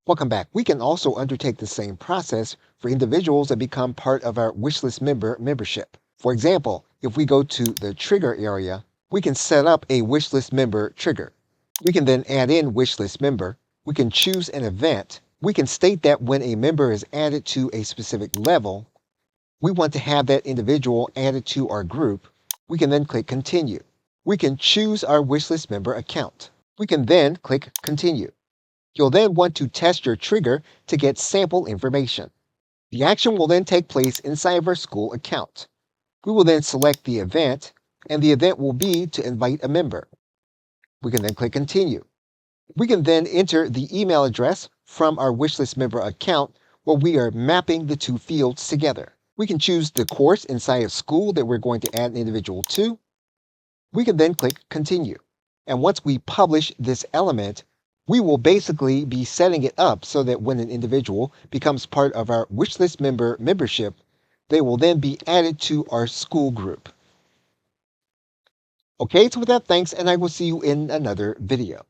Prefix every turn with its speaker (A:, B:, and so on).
A: Welcome back. We can also undertake the same process for individuals that become part of our Wishlist membership. For example, if we go to the trigger area, we can set up a Wishlist member trigger. We can then add in Wishlist member. We can choose an event. We can state that when a member is added to a specific level, we want to have that individual added to our group. We can then click continue. We can choose our Wishlist member account. We can then click continue. You'll then want to test your trigger to get sample information. The action will then take place inside of our Skool account. We will then select the event, and the event will be to invite a member. We can then click continue. We can then enter the email address from our Wishlist member account where we are mapping the two fields together. We can choose the course inside of Skool that we're going to add an individual to. We can then click continue. And once we publish this element, we will basically be setting it up so that when an individual becomes part of our Wishlist membership, they will then be added to our Skool group. Okay, so with that, thanks, and I will see you in another video.